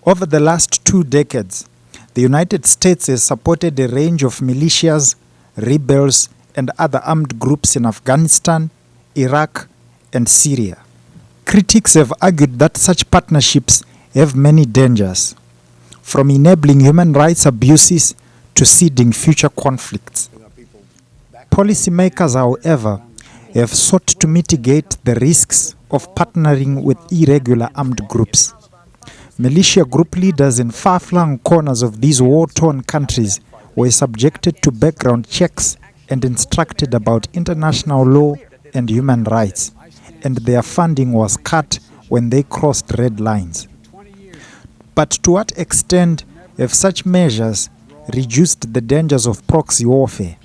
Over the last 2 decades, the United States has supported a range of militias, rebels, and other armed groups in Afghanistan, Iraq, and Syria. Critics have argued that such partnerships have many dangers, from enabling human rights abuses to seeding future conflicts. Policymakers, however, have sought to mitigate the risks of partnering with irregular armed groups. Militia group leaders in far-flung corners of these war-torn countries were subjected to background checks and instructed about international law and human rights, and their funding was cut when they crossed red lines. But to what extent have such measures reduced the dangers of proxy warfare?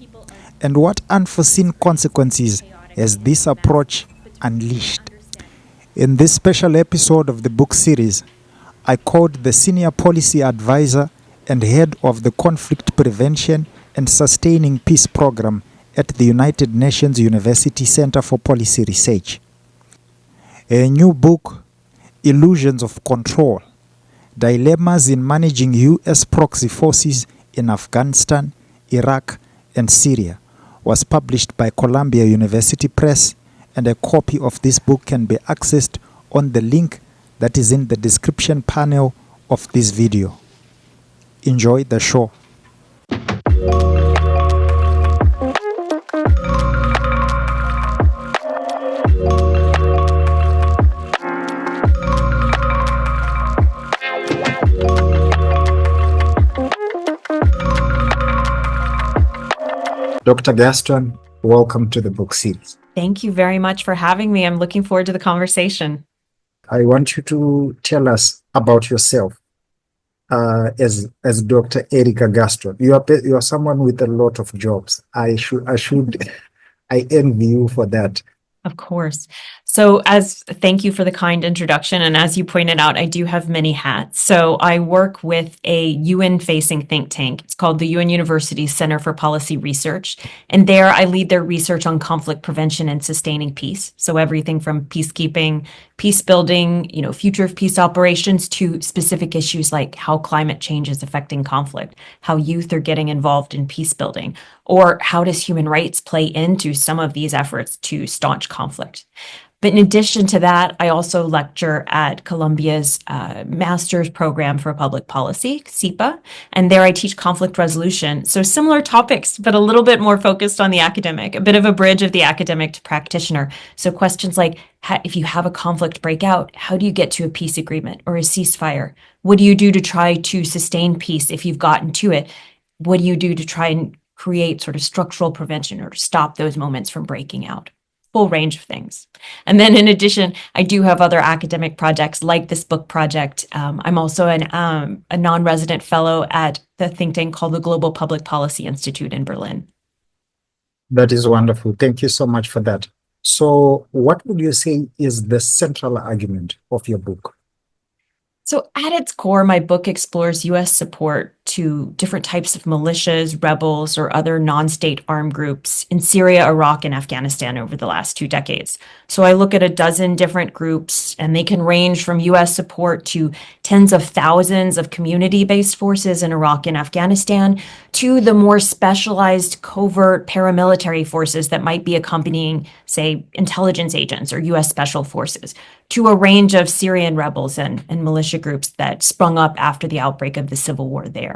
And what unforeseen consequences has this approach unleashed? In this special episode of the book series, I called the Senior Policy Advisor and Head of the Conflict Prevention and Sustaining Peace Program at the United Nations University Center for Policy Research. A new book, Illusions of Control: Dilemmas in Managing U.S. Proxy Forces in Afghanistan, Iraq, and Syria, was published by Columbia University Press, and a copy of this book can be accessed on the link that is in the description panel of this video. Enjoy the show. Dr. Gaston, welcome to the book series. Thank you very much for having me. I'm looking forward to the conversation. I want you to tell us about yourself as Dr. Erica Gaston. You are someone with a lot of jobs. I envy you for that. Of course. So thank you for the kind introduction. And as you pointed out, I do have many hats. So I work with a UN-facing think tank. It's called the UN University Center for Policy Research. And there I lead their research on conflict prevention and sustaining peace. So everything from peacekeeping, peace building, future of peace operations, to specific issues like how climate change is affecting conflict, how youth are getting involved in peace building, or how does human rights play into some of these efforts to staunch conflict. But in addition to that, I also lecture at Columbia's master's program for public policy, CIPA, and there I teach conflict resolution. So similar topics, but a little bit more focused on the academic, a bit of a bridge of the academic to practitioner. So questions like, if you have a conflict break out, how do you get to a peace agreement or a ceasefire? What do you do to try to sustain peace if you've gotten to it? What do you do to try and create sort of structural prevention or to stop those moments from breaking out? Full range of things. And then in addition, I do have other academic projects like this book project. I'm also a non-resident fellow at the think tank called the Global Public Policy Institute in Berlin. That is wonderful. Thank you so much for that. So what would you say is the central argument of your book? So at its core, my book explores U.S. support to different types of militias, rebels, or other non-state armed groups in Syria, Iraq, and Afghanistan over the last 2 decades. So I look at a dozen different groups, and they can range from U.S. support to tens of thousands of community-based forces in Iraq and Afghanistan, to the more specialized covert paramilitary forces that might be accompanying, say, intelligence agents or U.S. special forces, to a range of Syrian rebels and militia groups that sprung up after the outbreak of the civil war there.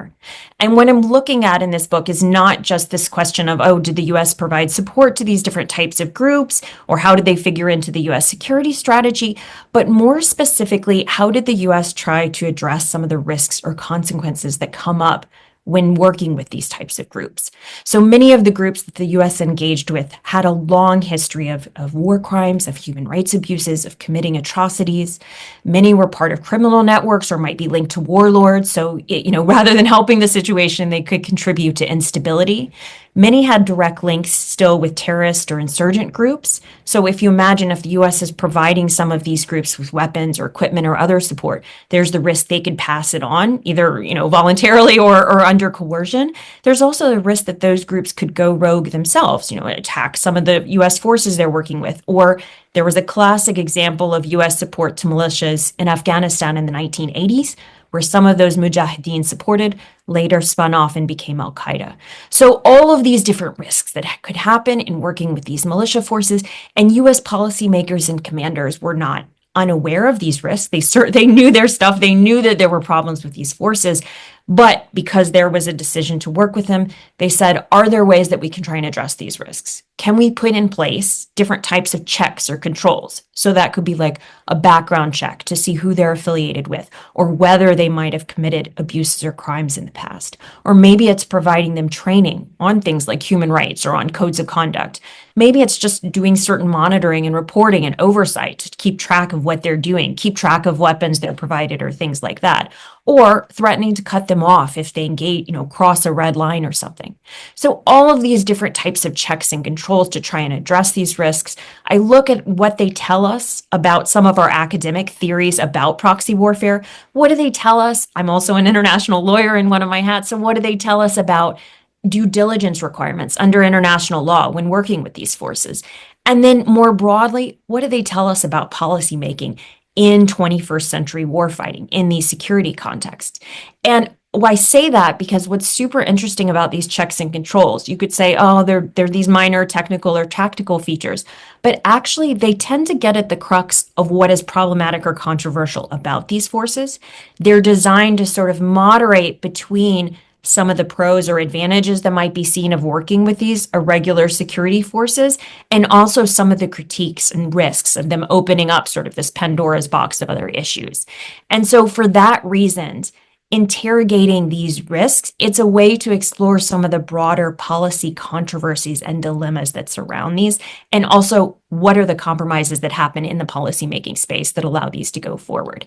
And what I'm looking at in this book is not just this question of, did the U.S. provide support to these different types of groups, or how did they figure into the U.S. security strategy, but more specifically, how did the U.S. try to address some of the risks or consequences that come up when working with these types of groups. So many of the groups that the U.S. engaged with had a long history of war crimes, of human rights abuses, of committing atrocities. Many were part of criminal networks or might be linked to warlords. So, rather than helping the situation, they could contribute to instability. Many had direct links still with terrorist or insurgent groups. So if you imagine if the U.S. is providing some of these groups with weapons or equipment or other support, there's the risk they could pass it on, either voluntarily or under coercion. There's also the risk that those groups could go rogue themselves, attack some of the U.S. forces they're working with. Or there was a classic example of U.S. support to militias in Afghanistan in the 1980s, where some of those mujahideen supported later spun off and became Al-Qaeda. So all of these different risks that could happen in working with these militia forces, and U.S. policymakers and commanders were not unaware of these risks. They knew their stuff. They knew that there were problems with these forces. But because there was a decision to work with them, they said, are there ways that we can try and address these risks? Can we put in place different types of checks or controls? So that could be like a background check to see who they're affiliated with, or whether they might have committed abuses or crimes in the past. Or maybe it's providing them training on things like human rights or on codes of conduct. Maybe it's just doing certain monitoring and reporting and oversight to keep track of what they're doing, keep track of weapons they're provided or things like that, or threatening to cut them off if they engage, cross a red line or something. So all of these different types of checks and controls to try and address these risks. I look at what they tell us about some of our academic theories about proxy warfare. What do they tell us? I'm also an international lawyer in one of my hats. So what do they tell us about due diligence requirements under international law when working with these forces? And then more broadly, what do they tell us about policymaking in 21st century warfighting in these security contexts? And I say that because what's super interesting about these checks and controls, you could say, oh, they're these minor technical or tactical features, but actually they tend to get at the crux of what is problematic or controversial about these forces. They're designed to sort of moderate between some of the pros or advantages that might be seen of working with these irregular security forces, and also some of the critiques and risks of them opening up sort of this Pandora's box of other issues. And so for that reason, interrogating these risks, it's a way to explore some of the broader policy controversies and dilemmas that surround these, and also what are the compromises that happen in the policymaking space that allow these to go forward.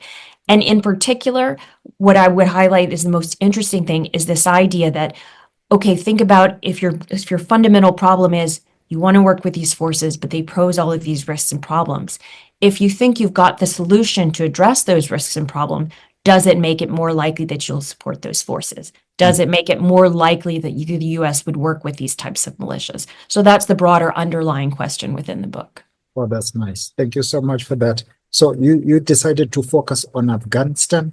And in particular, what I would highlight is the most interesting thing is this idea that, okay, think about if your fundamental problem is you want to work with these forces, but they pose all of these risks and problems. If you think you've got the solution to address those risks and problems, does it make it more likely that you'll support those forces? Does it make it more likely that the U.S. would work with these types of militias? So that's the broader underlying question within the book. Well, that's nice. Thank you so much for that. So you decided to focus on Afghanistan,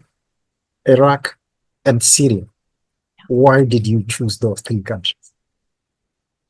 Iraq, and Syria. Why did you choose those three countries?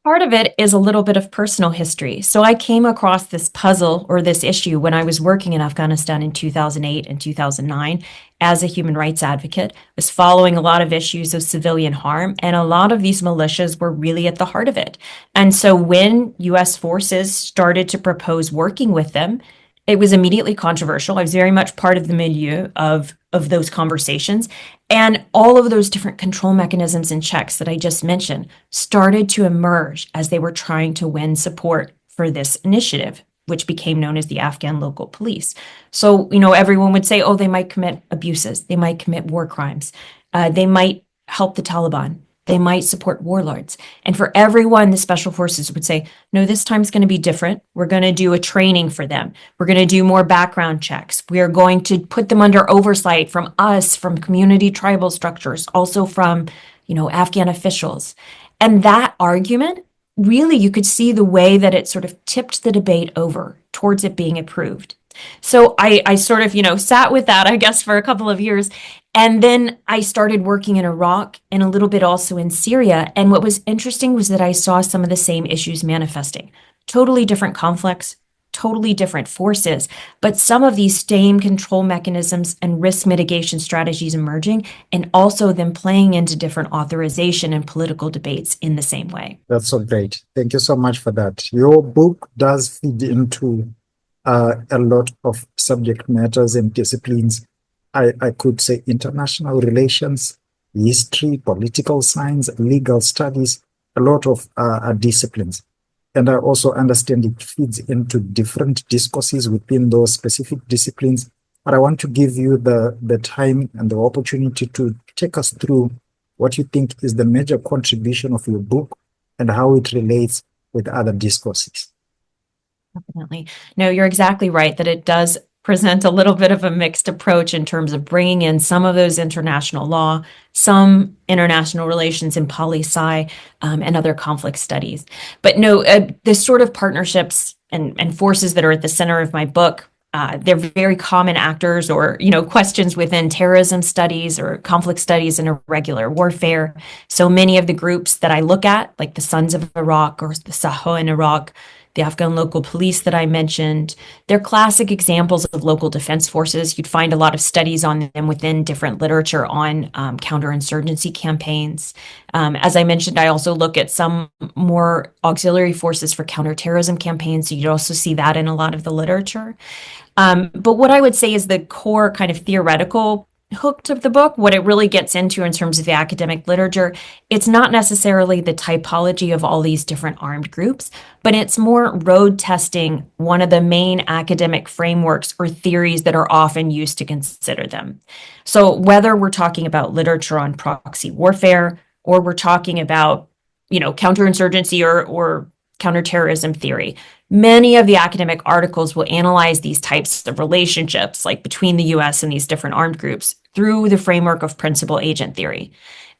Part of it is a little bit of personal history. So I came across this puzzle or this issue when I was working in Afghanistan in 2008 and 2009 as a human rights advocate. I was following a lot of issues of civilian harm, and a lot of these militias were really at the heart of it. And so when U.S. forces started to propose working with them, it was immediately controversial. I was very much part of the milieu of those conversations. And all of those different control mechanisms and checks that I just mentioned started to emerge as they were trying to win support for this initiative, which became known as the Afghan local police. So, everyone would say, oh, they might commit abuses. They might commit war crimes. They might help the Taliban. They might support warlords. And for everyone, the special forces would say, no, this time's going to be different. We're going to do a training for them. We're going to do more background checks. We are going to put them under oversight from us, from community tribal structures, also from, Afghan officials. And that argument, really, you could see the way that it sort of tipped the debate over towards it being approved. So I sort of, sat with that, I guess, for a couple of years. And then I started working in Iraq and a little bit also in Syria. And what was interesting was that I saw some of the same issues manifesting. Totally different conflicts, totally different forces, but some of these same control mechanisms and risk mitigation strategies emerging, and also them playing into different authorization and political debates in the same way. That's so great. Thank you so much for that. Your book does feed into a lot of subject matters and disciplines. I could say international relations, history, political science, legal studies, a lot of disciplines. And I also understand it feeds into different discourses within those specific disciplines. But I want to give you the time and the opportunity to take us through what you think is the major contribution of your book and how it relates with other discourses. Definitely. No, you're exactly right that it does present a little bit of a mixed approach in terms of bringing in some of those international law, some international relations and poli-sci, and other conflict studies. But no, the sort of partnerships and forces that are at the center of my book They're very common actors or, questions within terrorism studies or conflict studies and irregular warfare. So many of the groups that I look at, like the Sons of Iraq or the Saho in Iraq, the Afghan local police that I mentioned, they're classic examples of local defense forces. You'd find a lot of studies on them within different literature on counterinsurgency campaigns. As I mentioned, I also look at some more auxiliary forces for counterterrorism campaigns. So you'd also see that in a lot of the literature. But what I would say is the core kind of theoretical hook of the book, what it really gets into in terms of the academic literature, it's not necessarily the typology of all these different armed groups, but it's more road testing one of the main academic frameworks or theories that are often used to consider them. So whether we're talking about literature on proxy warfare or we're talking about, counterinsurgency or counterterrorism theory, many of the academic articles will analyze these types of relationships, like between the US and these different armed groups, through the framework of principal agent theory.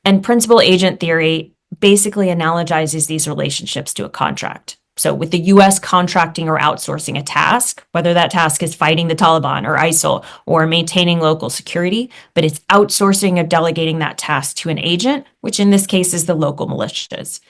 And principal agent theory basically analogizes these relationships to a contract. So with the US contracting or outsourcing a task, whether that task is fighting the Taliban or ISIL or maintaining local security, but it's outsourcing or delegating that task to an agent, which in this case is the local militias.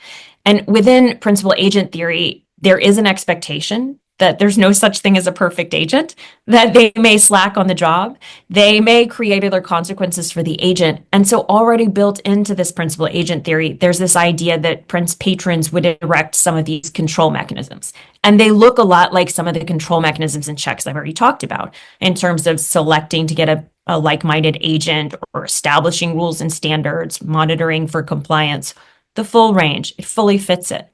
And within principal agent theory, there is an expectation that there's no such thing as a perfect agent, that they may slack on the job, they may create other consequences for the agent. And so already built into this principal agent theory, there's this idea that patrons would erect some of these control mechanisms. And they look a lot like some of the control mechanisms and checks I've already talked about in terms of selecting to get a like-minded agent or establishing rules and standards, monitoring for compliance. The full range, it fully fits it.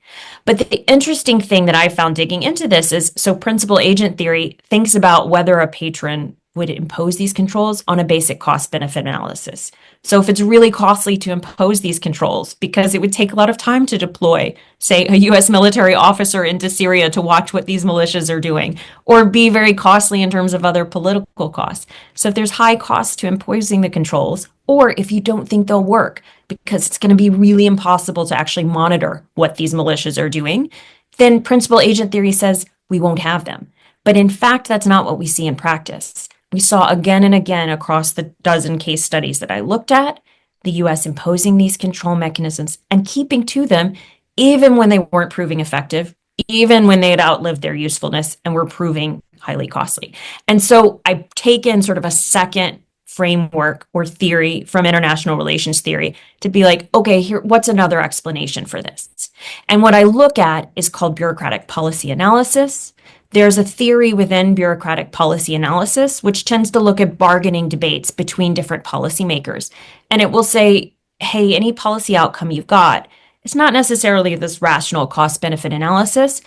But the interesting thing that I found digging into this is, so principal agent theory thinks about whether a patron would impose these controls on a basic cost benefit analysis. So if it's really costly to impose these controls because it would take a lot of time to deploy, say, a US military officer into Syria to watch what these militias are doing, or be very costly in terms of other political costs. So if there's high costs to imposing the controls, or if you don't think they'll work because it's going to be really impossible to actually monitor what these militias are doing, then principal agent theory says we won't have them. But in fact, that's not what we see in practice. We saw again and again across the dozen case studies that I looked at, the US imposing these control mechanisms and keeping to them, even when they weren't proving effective, even when they had outlived their usefulness and were proving highly costly. And so I take in sort of a second framework or theory from international relations theory to be like, okay, here, what's another explanation for this? And what I look at is called bureaucratic policy analysis. There's a theory within bureaucratic policy analysis, which tends to look at bargaining debates between different policymakers. And it will say, hey, any policy outcome you've got, it's not necessarily this rational cost benefit analysis,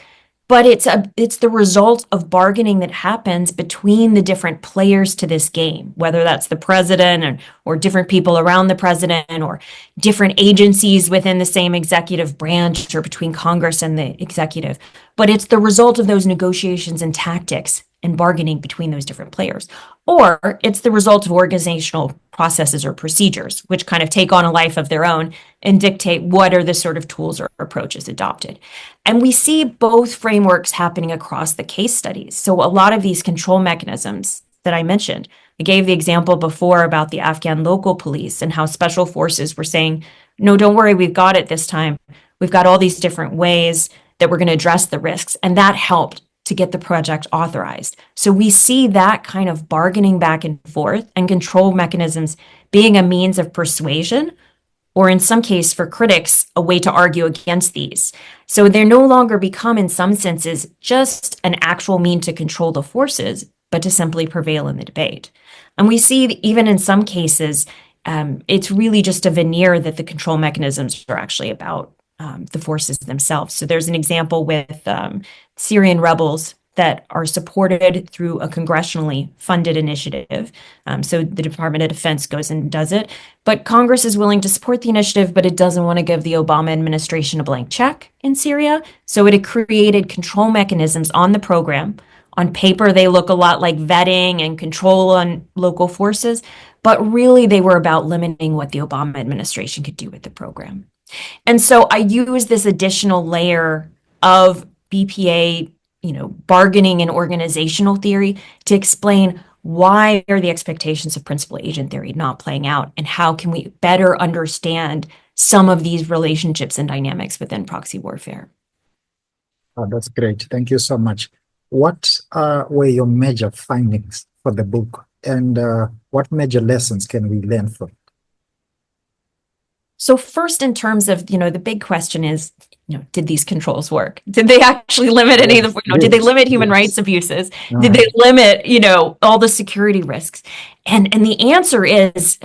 but it's the result of bargaining that happens between the different players to this game, whether that's the president or different people around the president or different agencies within the same executive branch or between Congress and the executive. But it's the result of those negotiations and tactics and bargaining between those different players. Or it's the result of organizational processes or procedures, which kind of take on a life of their own and dictate what are the sort of tools or approaches adopted. And we see both frameworks happening across the case studies. So a lot of these control mechanisms that I mentioned, I gave the example before about the Afghan local police and how special forces were saying, no, don't worry, we've got it this time. We've got all these different ways that we're going to address the risks. And that helped to get the project authorized. So we see that kind of bargaining back and forth and control mechanisms being a means of persuasion, or in some case for critics, a way to argue against these. So they're no longer become, in some senses, just an actual mean to control the forces, but to simply prevail in the debate. And we see even in some cases, it's really just a veneer that the control mechanisms are actually about the forces themselves. So there's an example with Syrian rebels that are supported through a congressionally funded initiative. So the Department of Defense goes and does it. But Congress is willing to support the initiative, but it doesn't want to give the Obama administration a blank check in Syria. So it had created control mechanisms on the program. On paper, they look a lot like vetting and control on local forces, but really they were about limiting what the Obama administration could do with the program. And so I use this additional layer of BPA, bargaining and organizational theory to explain why are the expectations of principal agent theory not playing out, and how can we better understand some of these relationships and dynamics within proxy warfare. Oh, that's great. Thank you so much. What were your major findings for the book, and what major lessons can we learn from it? So first, in terms of, the big question is, did these controls work? Did they actually limit any of the, did they limit human rights abuses? Did they limit, all the security risks? And the answer is,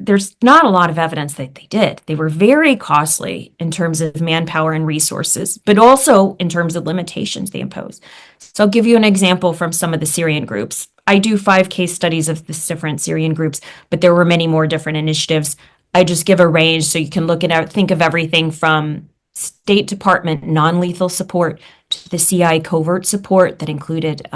there's not a lot of evidence that they did. They were very costly in terms of manpower and resources, but also in terms of limitations they impose. So I'll give you an example from some of the Syrian groups. I do 5 case studies of the different Syrian groups, but there were many more different initiatives. I just give a range so you can think of everything from State Department non-lethal support to the CIA covert support that included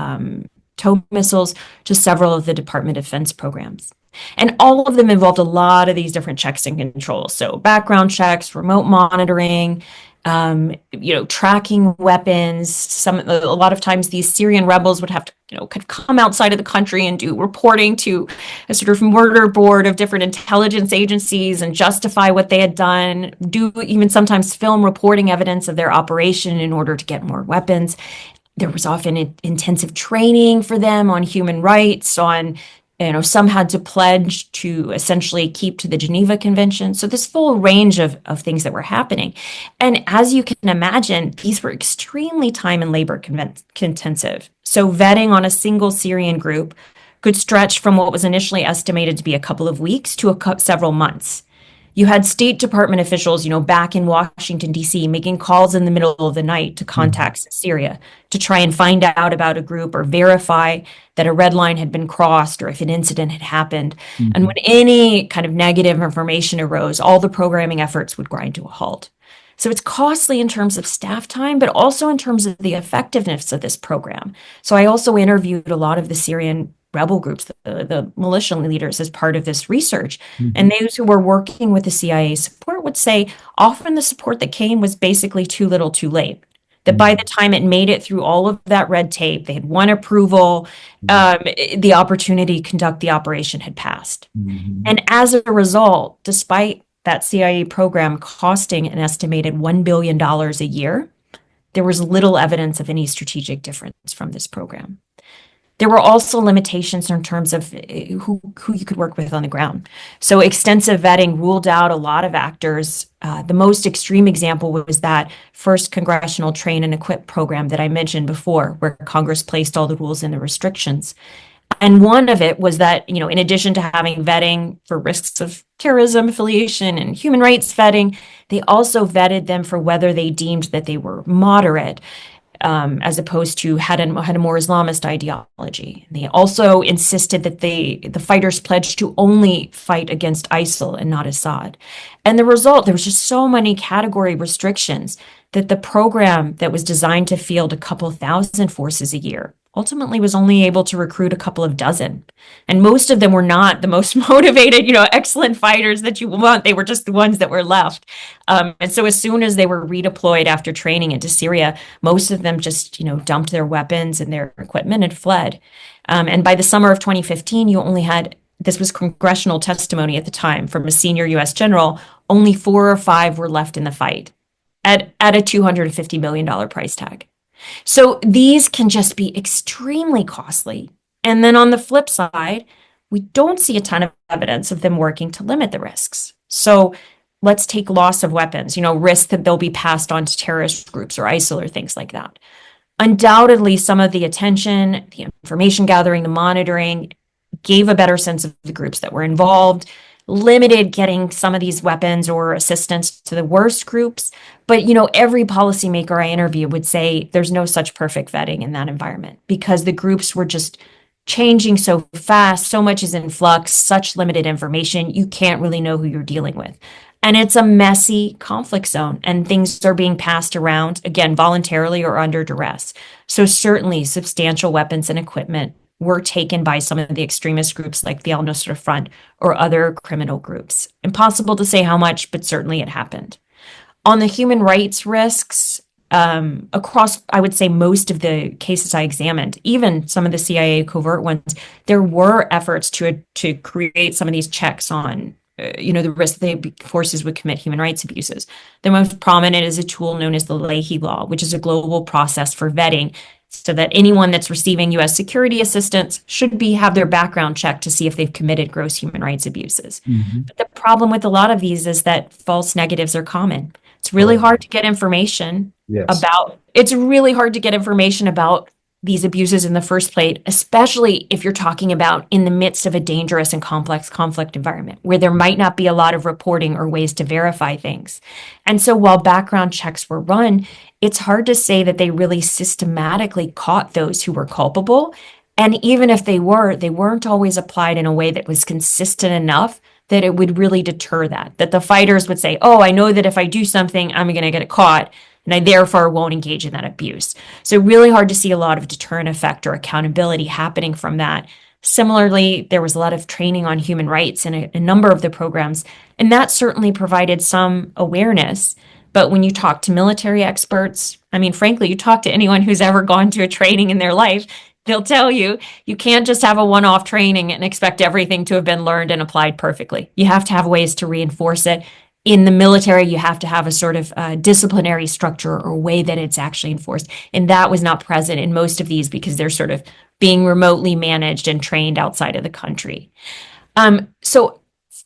tow missiles to several of the Department of Defense programs. And all of them involved a lot of these different checks and controls. So background checks, remote monitoring, tracking weapons. A lot of times these Syrian rebels would have to, come outside of the country and do reporting to a sort of murder board of different intelligence agencies and justify what they had done, do even sometimes film reporting evidence of their operation in order to get more weapons. There was often intensive training for them on human rights, on some had to pledge to essentially keep to the Geneva Convention. So this full range of things that were happening. And as you can imagine, these were extremely time and labor intensive. So vetting on a single Syrian group could stretch from what was initially estimated to be a couple of weeks to several months. You had State Department officials, back in Washington, D.C., making calls in the middle of the night to contacts in Syria to try and find out about a group or verify that a red line had been crossed or if an incident had happened. And when any kind of negative information arose, all the programming efforts would grind to a halt. So it's costly in terms of staff time, but also in terms of the effectiveness of this program. So I also interviewed a lot of the Syrian rebel groups, the militia leaders, as part of this research. And those who were working with the CIA support would say often the support that came was basically too little too late. That by the time it made it through all of that red tape, they had won approval, the opportunity to conduct the operation had passed. And as a result, despite that CIA program costing an estimated $1 billion a year, there was little evidence of any strategic difference from this program. There were also limitations in terms of who you could work with on the ground. So extensive vetting ruled out a lot of actors. The most extreme example was that first congressional train and equip program that I mentioned before, where Congress placed all the rules and the restrictions. And one of it was that, in addition to having vetting for risks of terrorism affiliation and human rights vetting, they also vetted them for whether they deemed that they were moderate, as opposed to had a more Islamist ideology. They also insisted that the fighters pledged to only fight against ISIL and not Assad. And the result, there was just so many category restrictions that the program that was designed to field a couple thousand forces a year ultimately was only able to recruit a couple of dozen. And most of them were not the most motivated, excellent fighters that you want. They were just the ones that were left. And so as soon as they were redeployed after training into Syria, most of them just, dumped their weapons and their equipment and fled. And by the summer of 2015, you only had, this was congressional testimony at the time from a senior U.S. general, only 4 or 5 were left in the fight at a $250 million price tag. So these can just be extremely costly. And then on the flip side, we don't see a ton of evidence of them working to limit the risks. So let's take loss of weapons, risk that they'll be passed on to terrorist groups or ISIL or things like that. Undoubtedly, some of the attention, the information gathering, the monitoring gave a better sense of the groups that were involved, limited getting some of these weapons or assistance to the worst groups. But, every policymaker I interview would say there's no such perfect vetting in that environment because the groups were just changing so fast. So much is in flux, such limited information. You can't really know who you're dealing with. And it's a messy conflict zone and things are being passed around, again, voluntarily or under duress. So certainly substantial weapons and equipment were taken by some of the extremist groups like the Al-Nusra Front or other criminal groups. Impossible to say how much, but certainly it happened. On the human rights risks, across, I would say, most of the cases I examined, even some of the CIA covert ones, there were efforts to create some of these checks on, the risk that the forces would commit human rights abuses. The most prominent is a tool known as the Leahy Law, which is a global process for vetting, so that anyone that's receiving U.S. security assistance should have their background checked to see if they've committed gross human rights abuses. But the problem with a lot of these is that false negatives are common. It's really hard to get information Yes. it's really hard to get information about these abuses in the first place, especially if you're talking about in the midst of a dangerous and complex conflict environment where there might not be a lot of reporting or ways to verify things. And so while background checks were run, it's hard to say that they really systematically caught those who were culpable. And even if they weren't always applied in a way that was consistent enough that it would really deter that the fighters would say, oh, I know that if I do something, I'm going to get caught, and I therefore won't engage in that abuse. So really hard to see a lot of deterrent effect or accountability happening from that. Similarly, there was a lot of training on human rights in a number of the programs, and that certainly provided some awareness. But when you talk to military experts, I mean, frankly, you talk to anyone who's ever gone to a training in their life, they'll tell you, you can't just have a one-off training and expect everything to have been learned and applied perfectly. You have to have ways to reinforce it. In the military, you have to have a sort of disciplinary structure or way that it's actually enforced. And that was not present in most of these because they're sort of being remotely managed and trained outside of the country. So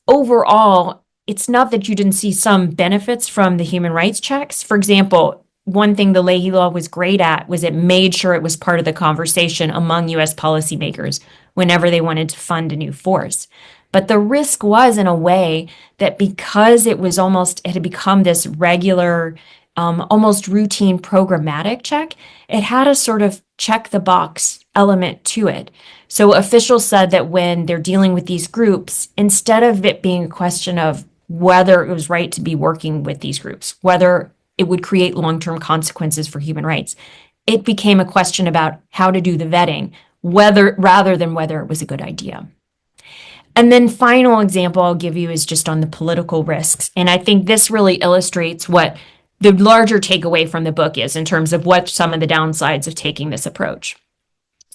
overall, it's not that you didn't see some benefits from the human rights checks. For example, one thing the Leahy Law was great at was it made sure it was part of the conversation among U.S. policymakers whenever they wanted to fund a new force. But the risk was, in a way, that because it had become this regular, almost routine programmatic check, it had a sort of check the box element to it. So officials said that when they're dealing with these groups, instead of it being a question of whether it was right to be working with these groups, whether it would create long-term consequences for human rights, it became a question about how to do the vetting, rather than whether it was a good idea. And then final example I'll give you is just on the political risks. And I think this really illustrates what the larger takeaway from the book is in terms of what some of the downsides of taking this approach.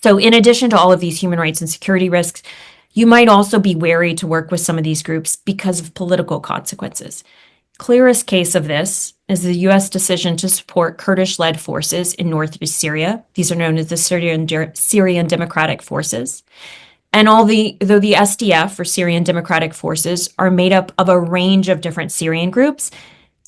So in addition to all of these human rights and security risks, you might also be wary to work with some of these groups because of political consequences. Clearest case of this is the U.S. decision to support Kurdish-led forces in northeast Syria. These are known as the Syrian Democratic Forces. And though the SDF, or Syrian Democratic Forces, are made up of a range of different Syrian groups,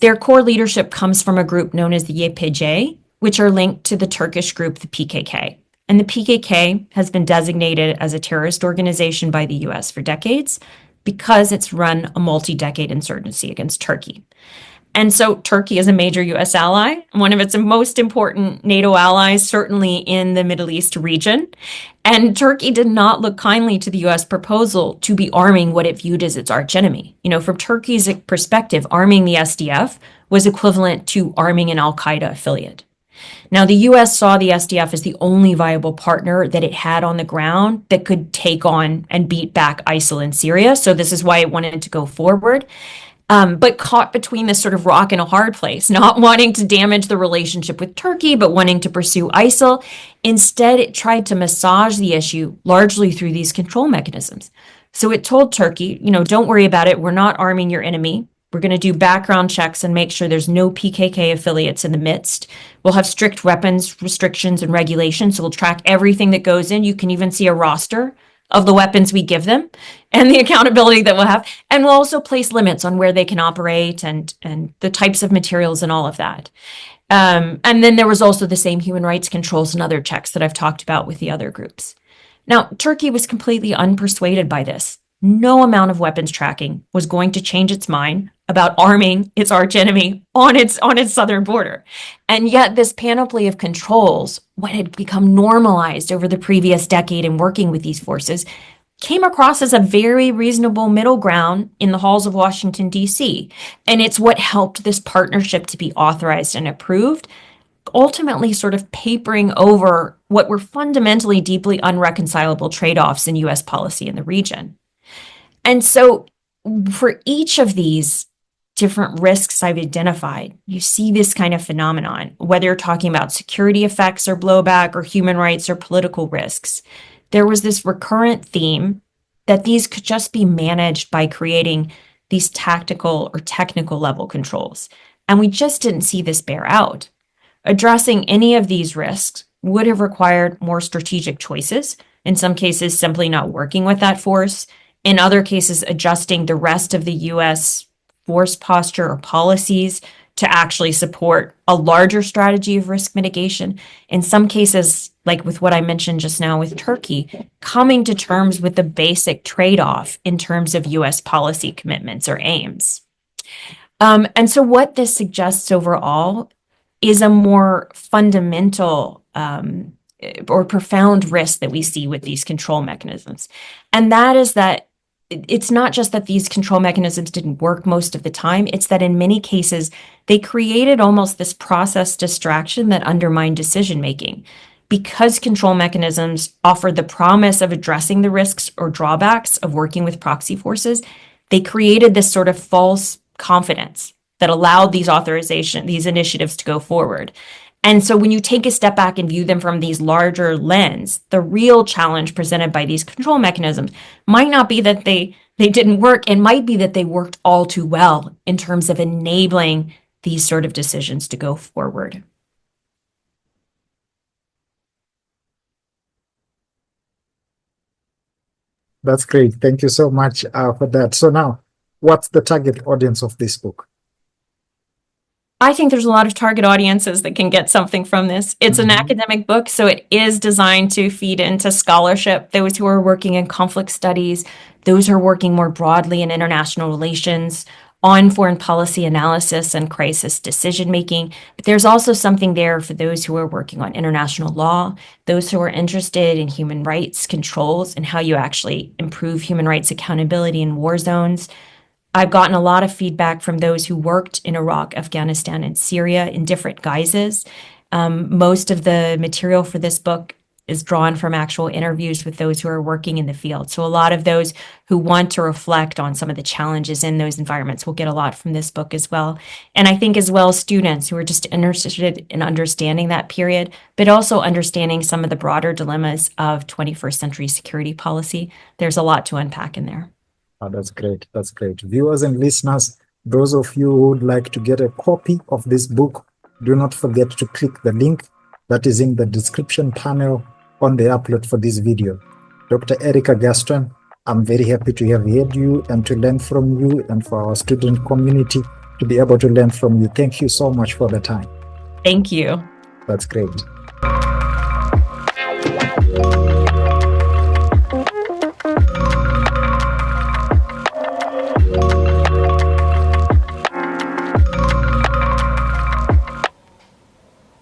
their core leadership comes from a group known as the YPG, which are linked to the Turkish group, the PKK. And the PKK has been designated as a terrorist organization by the U.S. for decades because it's run a multi-decade insurgency against Turkey. And so Turkey is a major U.S. ally, one of its most important NATO allies, certainly in the Middle East region. And Turkey did not look kindly to the U.S. proposal to be arming what it viewed as its archenemy. From Turkey's perspective, arming the SDF was equivalent to arming an al-Qaeda affiliate. Now, the U.S. saw the SDF as the only viable partner that it had on the ground that could take on and beat back ISIL in Syria. So this is why it wanted to go forward. But caught between this sort of rock and a hard place, not wanting to damage the relationship with Turkey, but wanting to pursue ISIL. Instead, it tried to massage the issue largely through these control mechanisms. So it told Turkey, don't worry about it. We're not arming your enemy. We're going to do background checks and make sure there's no PKK affiliates in the midst. We'll have strict weapons restrictions and regulations. So we'll track everything that goes in. You can even see a roster of the weapons we give them and the accountability that we'll have. And we'll also place limits on where they can operate and the types of materials and all of that. And then there was also the same human rights controls and other checks that I've talked about with the other groups. Now, Turkey was completely unpersuaded by this. No amount of weapons tracking was going to change its mind about arming its archenemy on its southern border. And yet this panoply of controls, what had become normalized over the previous decade in working with these forces, came across as a very reasonable middle ground in the halls of Washington, D.C. And it's what helped this partnership to be authorized and approved, ultimately sort of papering over what were fundamentally deeply unreconcilable trade-offs in U.S. policy in the region. And so for each of these, different risks I've identified, you see this kind of phenomenon, whether you're talking about security effects or blowback or human rights or political risks. There was this recurrent theme that these could just be managed by creating these tactical or technical level controls. And we just didn't see this bear out. Addressing any of these risks would have required more strategic choices, in some cases, simply not working with that force, in other cases, adjusting the rest of the U.S. force posture or policies to actually support a larger strategy of risk mitigation. In some cases, like with what I mentioned just now with Turkey, coming to terms with the basic trade-off in terms of U.S. policy commitments or aims. And so what this suggests overall is a more fundamental or profound risk that we see with these control mechanisms. And that is that it's not just that these control mechanisms didn't work most of the time, it's that in many cases, they created almost this process distraction that undermined decision making. Because control mechanisms offered the promise of addressing the risks or drawbacks of working with proxy forces, they created this sort of false confidence that allowed these initiatives to go forward. And so when you take a step back and view them from these larger lens, the real challenge presented by these control mechanisms might not be that they didn't work. It might be that they worked all too well in terms of enabling these sort of decisions to go forward. That's great. Thank you so much for that. So now, what's the target audience of this book? I think there's a lot of target audiences that can get something from this. It's an academic book, so it is designed to feed into scholarship, those who are working in conflict studies, those who are working more broadly in international relations, on foreign policy analysis and crisis decision-making. But there's also something there for those who are working on international law, those who are interested in human rights controls and how you actually improve human rights accountability in war zones. I've gotten a lot of feedback from those who worked in Iraq, Afghanistan, and Syria in different guises. Most of the material for this book is drawn from actual interviews with those who are working in the field. So a lot of those who want to reflect on some of the challenges in those environments will get a lot from this book as well. And I think as well students who are just interested in understanding that period, but also understanding some of the broader dilemmas of 21st century security policy. There's a lot to unpack in there. Oh, that's great. That's great. Viewers and listeners, those of you who would like to get a copy of this book, do not forget to click the link that is in the description panel on the upload for this video. Dr. Erica Gaston, I'm very happy to have heard you and to learn from you, and for our student community to be able to learn from you. Thank you so much for the time. Thank you. That's great.